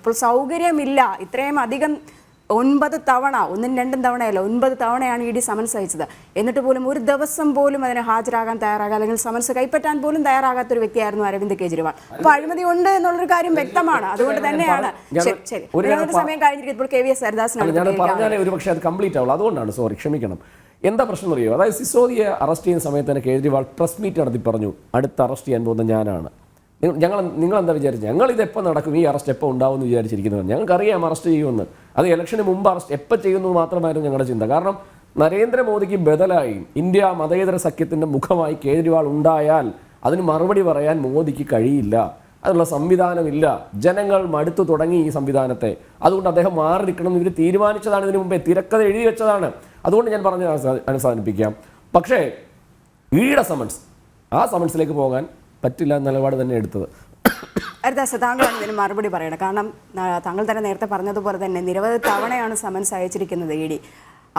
അപ്പോൾ സൗകര്യമില്ല. ഇത്രയും അധികം 9 തവണ, 1ഉം 2ഉം തവണയല്ല, 9 തവണയാണ് ഇ ഡി സമൻസ് അയച്ചത്. എന്നിട്ട് പോലും ഒരു ദിവസം പോലും അതിന് ഹാജരാകാൻ തയ്യാറാകാൻ അല്ലെങ്കിൽ സമൻസ് കൈപ്പറ്റാൻ പോലും തയ്യാറാകാത്തൊരു വ്യക്തിയായിരുന്നു അരവിന്ദ് കെജ്രിവാൾ. അപ്പോൾ അഴിമതി ഉണ്ട് എന്നുള്ളൊരു കാര്യം വ്യക്തമാണ്. അതുകൊണ്ട് തന്നെയാണ് സമയം കഴിഞ്ഞിരിക്കുമ്പോൾ KVS ഹരിദാസിനാണ് ഒരു പക്ഷേ അത് കംപ്ലീറ്റ് ആവുള്ളൂ. അതുകൊണ്ടാണ്, സോറി, ക്ഷമിക്കണം. എന്താ പ്രശ്നം അറിയോ? അതായത് സിസോദിയെ അറസ്റ്റ് ചെയ്യുന്ന സമയത്ത് തന്നെ കേജ്രിവാൾ പ്രസ് മീറ്റ് നടത്തി പറഞ്ഞു, അടുത്ത അറസ്റ്റ് ചെയ്യാൻ പോകുന്ന ഞാനാണ്. നിങ്ങൾ എന്താ വിചാരിച്ചത്? ഞങ്ങൾ ഇത് എപ്പോൾ നടക്കും, ഈ അറസ്റ്റ് എപ്പോൾ ഉണ്ടാവും എന്ന് വിചാരിച്ചിരിക്കുന്നത്? ഞങ്ങൾക്കറിയാം അറസ്റ്റ് ചെയ്യുമെന്ന്. അത് ഇലക്ഷന് മുമ്പ് അറസ്റ്റ് എപ്പോൾ ചെയ്യുന്നത് മാത്രമായിരുന്നു ഞങ്ങളുടെ ചിന്ത. കാരണം നരേന്ദ്രമോദിക്ക് ബദലായി ഇന്ത്യ മതേതര സഖ്യത്തിൻ്റെ മുഖമായി കേജ്രിവാൾ ഉണ്ടായാൽ അതിന് മറുപടി പറയാൻ മോദിക്ക് കഴിയില്ല. അതിനുള്ള സംവിധാനമില്ല. ജനങ്ങൾ മടുത്തു തുടങ്ങി ഈ സംവിധാനത്തെ. അതുകൊണ്ട് അദ്ദേഹം മാറി നിൽക്കണം എന്ന് ഇവർ തീരുമാനിച്ചതാണ്. ഇതിനു മുമ്പേ തിരക്കഥ എഴുതി വെച്ചതാണ്. അതുകൊണ്ട് ഞാൻ പറഞ്ഞ് അവസാനിപ്പിക്കാം. പക്ഷേ ഈയുടെ സമൻസ്, ആ സമൻസിലേക്ക് പോകാൻ പറ്റില്ല എന്ന നിലപാട് തന്നെ എടുത്തത്. ഹരിദാസ്, താങ്കളാണ് ഇതിന് മറുപടി പറയണം. കാരണം താങ്കൾ തന്നെ നേരത്തെ പറഞ്ഞതുപോലെ തന്നെ നിരവധി തവണയാണ് സമൻസ് അയച്ചിരിക്കുന്നത് ഇ ഡി.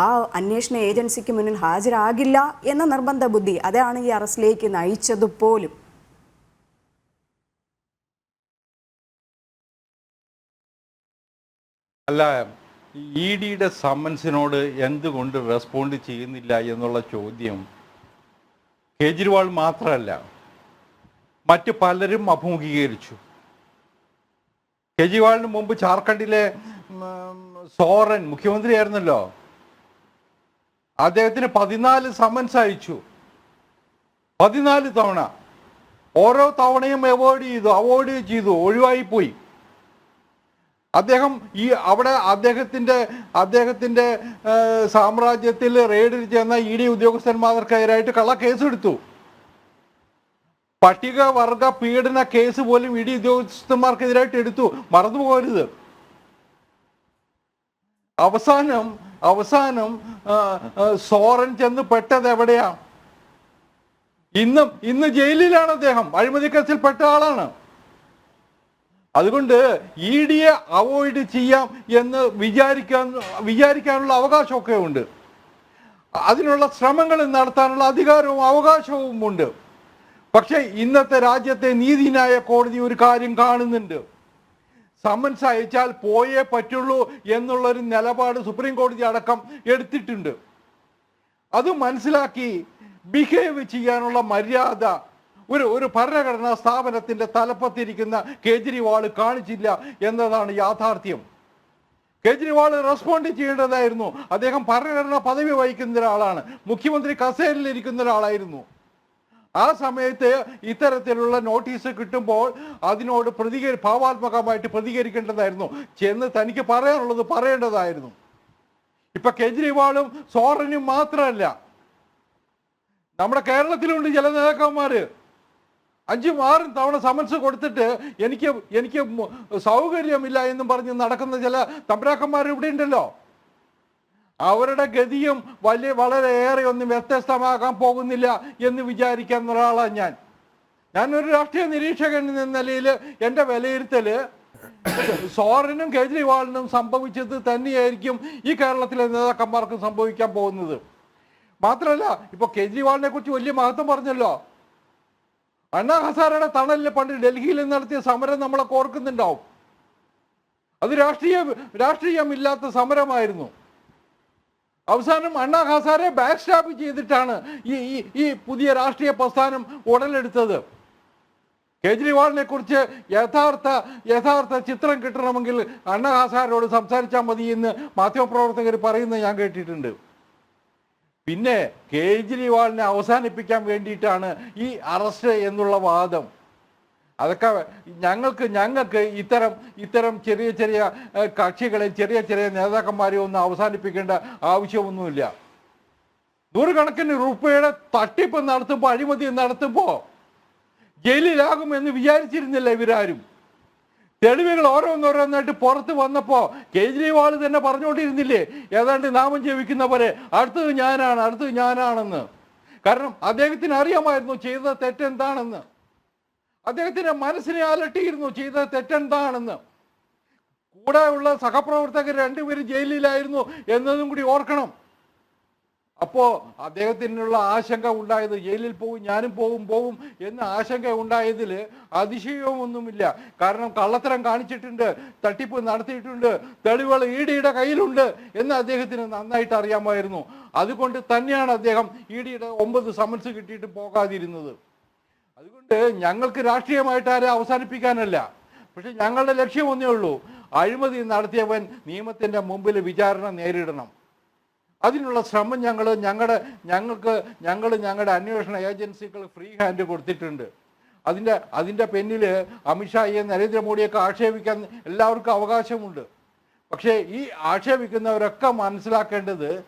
ആ അന്വേഷണ ഏജൻസിക്ക് മുന്നിൽ ഹാജരാകില്ല എന്ന നിർബന്ധ ബുദ്ധി അതാണ് ഈ അറസ്റ്റിലേക്ക് നയിച്ചത് പോലും. അല്ല, ഇ ഡിയുടെ സമ്മൻസിനോട് എന്തുകൊണ്ട് റെസ്പോണ്ട് ചെയ്യുന്നില്ല എന്നുള്ള ചോദ്യം കേജ്രിവാൾ മാത്രമല്ല, മറ്റ് പലരും അഭിമുഖീകരിച്ചു. കേജ്രിവാളിന് മുമ്പ് ജാർഖണ്ഡിലെ സോറൻ മുഖ്യമന്ത്രിയായിരുന്നല്ലോ, അദ്ദേഹത്തിന് 14 സമൻസ് അയച്ചു. 14 തവണ. ഓരോ തവണയും അവോയ്ഡ് ചെയ്തു, ഒഴിവായിപ്പോയി. അദ്ദേഹം അവിടെ അദ്ദേഹത്തിന്റെ സാമ്രാജ്യത്തിൽ റെയ്ഡിൽ ചെന്ന ഇ ഡി ഉദ്യോഗസ്ഥന്മാർക്കെതിരായിട്ട് കള്ള കേസെടുത്തു. പട്ടികവർഗ പീഡന കേസ് പോലും ഇ ഡി ഉദ്യോഗസ്ഥന്മാർക്കെതിരായിട്ട് എടുത്തു. മറന്നു പോകരുത്. അവസാനം സോറൻ ചെന്ന് പെട്ടത് എവിടെയാ? ഇന്ന് ജയിലിലാണ് അദ്ദേഹം. അഴിമതി കേസിൽ പെട്ട ആളാണ്. അതുകൊണ്ട് ഇ ഡിയെ അവോയ്ഡ് ചെയ്യാം എന്ന് വിചാരിക്കാനുള്ള അവകാശമൊക്കെ ഉണ്ട്. അതിനുള്ള ശ്രമങ്ങൾ നടത്താനുള്ള അധികാരവും അവകാശവും ഉണ്ട്. പക്ഷെ ഇന്നത്തെ രാജ്യത്തെ നീതിന്യായ കോടതി ഒരു കാര്യം കാണുന്നുണ്ട്. സമൻസ് അയച്ചാൽ പോയേ പറ്റുള്ളൂ എന്നുള്ളൊരു നിലപാട് സുപ്രീം കോടതി അടക്കം എടുത്തിട്ടുണ്ട്. അത് മനസ്സിലാക്കി ബിഹേവ് ചെയ്യാനുള്ള മര്യാദ ഒരു ഭരണഘടനാ സ്ഥാപനത്തിന്റെ തലപ്പത്തിരിക്കുന്ന കേജ്രിവാൾ കാണിച്ചില്ല എന്നതാണ് യാഥാർത്ഥ്യം. കേജ്രിവാൾ റെസ്പോണ്ട് ചെയ്യേണ്ടതായിരുന്നു. അദ്ദേഹം ഭരണഘടനാ പദവി വഹിക്കുന്ന ഒരാളാണ്, മുഖ്യമന്ത്രി കസേരയിൽ ഇരിക്കുന്ന ഒരാളായിരുന്നു. ആ സമയത്ത് ഇത്തരത്തിലുള്ള നോട്ടീസ് കിട്ടുമ്പോൾ അതിനോട് ഭാവാത്മകമായിട്ട് പ്രതികരിക്കേണ്ടതായിരുന്നു. ചെന്ന് തനിക്ക് പറയാനുള്ളത് പറയേണ്ടതായിരുന്നു. ഇപ്പൊ കേജ്രിവാളും സോറനും മാത്രമല്ല, നമ്മുടെ കേരളത്തിലുണ്ട് ചില നേതാക്കന്മാര് 5-6 തവണ സമൻസ് കൊടുത്തിട്ട് എനിക്ക് സൗകര്യമില്ല എന്നും പറഞ്ഞ് നടക്കുന്ന ചില തമ്പരാക്കന്മാർ ഇവിടെ ഉണ്ടല്ലോ. അവരുടെ ഗതിയും വളരെയേറെ ഒന്നും വ്യത്യസ്തമാകാൻ പോകുന്നില്ല എന്ന് വിചാരിക്കുന്ന ഒരാളാണ് ഞാനൊരു രാഷ്ട്രീയ നിരീക്ഷകൻ എന്ന നിലയിൽ എൻ്റെ വിലയിരുത്തല് സോറനും കേജ്രിവാളിനും സംഭവിച്ചത് തന്നെയായിരിക്കും ഈ കേരളത്തിലെ നേതാക്കന്മാർക്ക് സംഭവിക്കാൻ പോകുന്നത്. മാത്രമല്ല, ഇപ്പൊ കേജ്രിവാളിനെ കുറിച്ച് വലിയ മഹത്വം പറഞ്ഞല്ലോ. അണ്ണാ ഹസാരയുടെ തണലിൽ പണ്ട് ഡൽഹിയിൽ നടത്തിയ സമരം നമ്മളൊക്കെ ഓർക്കുന്നുണ്ടാവും. അത് രാഷ്ട്രീയമില്ലാത്ത സമരമായിരുന്നു. അവസാനം അണ്ണാ ഹസാരെ ബാക്ക് സ്റ്റാപ്പ് ചെയ്തിട്ടാണ് ഈ പുതിയ രാഷ്ട്രീയ പ്രസ്ഥാനം ഉടലെടുത്തത്. കേജ്രിവാളിനെ കുറിച്ച് യഥാർത്ഥ ചിത്രം കിട്ടണമെങ്കിൽ അണ്ണാ ഹസാരോട് സംസാരിച്ചാൽ മതി എന്ന് മാധ്യമപ്രവർത്തകർ പറയുന്നത് ഞാൻ കേട്ടിട്ടുണ്ട്. പിന്നെ കേജ്രിവാളിനെ അവസാനിപ്പിക്കാൻ വേണ്ടിയിട്ടാണ് ഈ അറസ്റ്റ് എന്നുള്ള വാദം. അതൊക്കെ ഞങ്ങൾക്ക് ഇത്തരം ചെറിയ കക്ഷികളെ ചെറിയ നേതാക്കന്മാരെ ഒന്നും അവസാനിപ്പിക്കേണ്ട ആവശ്യമൊന്നുമില്ല. 100 കണക്കിന് രൂപയുടെ തട്ടിപ്പ് നടത്തുമ്പോൾ, അഴിമതി നടത്തുമ്പോൾ ജയിലിലാകുമെന്ന് വിചാരിച്ചിരുന്നില്ല ഇവരാരും. തെളിവുകൾ ഓരോന്നോരോന്നായിട്ട് പുറത്ത് വന്നപ്പോൾ കേജ്രിവാൾ തന്നെ പറഞ്ഞുകൊണ്ടിരുന്നില്ലേ, ഏതാണ്ട് നാമം ജപിക്കുന്ന പോലെ അടുത്തത് ഞാനാണെന്ന്. കാരണം അദ്ദേഹത്തിന് അറിയാമായിരുന്നു ചെയ്ത തെറ്റെന്താണെന്ന്. അദ്ദേഹത്തിന്റെ മനസ്സിനെ അലട്ടിയിരുന്നു ചെയ്ത തെറ്റെന്താണെന്ന്. കൂടെ ഉള്ള സഹപ്രവർത്തകർ 2 പേര് ജയിലിലായിരുന്നു എന്നതും കൂടി ഓർക്കണം. അപ്പോ അദ്ദേഹത്തിനുള്ള ആശങ്ക ഉണ്ടായത് ജയിലിൽ പോകും, ഞാനും പോകും എന്ന ആശങ്ക ഉണ്ടായതിൽ അതിശയമൊന്നുമില്ല. കാരണം കള്ളത്തരം കാണിച്ചിട്ടുണ്ട്, തട്ടിപ്പ് നടത്തിയിട്ടുണ്ട്, തെളിവുകൾ ഇഡിയുടെ കയ്യിലുണ്ട് എന്ന് അദ്ദേഹത്തിന് നന്നായിട്ട് അറിയാമായിരുന്നു. അതുകൊണ്ട് തന്നെയാണ് അദ്ദേഹം ഇഡിയുടെ 9 സമൻസ് കിട്ടിയിട്ട് പോകാതിരുന്നത്. അതുകൊണ്ട് ഞങ്ങൾക്ക് രാഷ്ട്രീയമായിട്ട് ആരെ അവസാനിപ്പിക്കാനല്ല, പക്ഷെ ഞങ്ങളുടെ ലക്ഷ്യം ഒന്നേ ഉള്ളൂ, അഴിമതി നടത്തിയവൻ നിയമത്തിന്റെ മുമ്പിൽ വിചാരണ നേരിടണം. അതിനുള്ള ശ്രമം ഞങ്ങളുടെ അന്വേഷണ ഏജൻസികൾ ഫ്രീ ഹാൻഡ് കൊടുത്തിട്ടുണ്ട്. അതിൻ്റെ പിന്നിൽ അമിത്ഷായെ നരേന്ദ്രമോദിയൊക്കെ ആക്ഷേപിക്കാൻ എല്ലാവർക്കും അവകാശമുണ്ട്. പക്ഷേ ഈ ആക്ഷേപിക്കുന്നവരൊക്കെ മനസ്സിലാക്കേണ്ടത്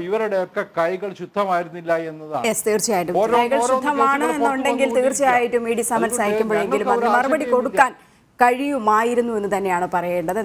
ഇവരുടെയൊക്കെ കൈകൾ ശുദ്ധമായിരുന്നില്ല എന്നതാണ്. തീർച്ചയായിട്ടും കൈകൾ ശുദ്ധമാണ് എന്നുണ്ടെങ്കിൽ തീർച്ചയായിട്ടും ഇ ഡി സമൻസ് അയക്കുമ്പോഴെങ്കിലും അതിന് മറുപടി കൊടുക്കാൻ കഴിയുമായിരുന്നു എന്ന് തന്നെയാണ് പറയേണ്ടത്.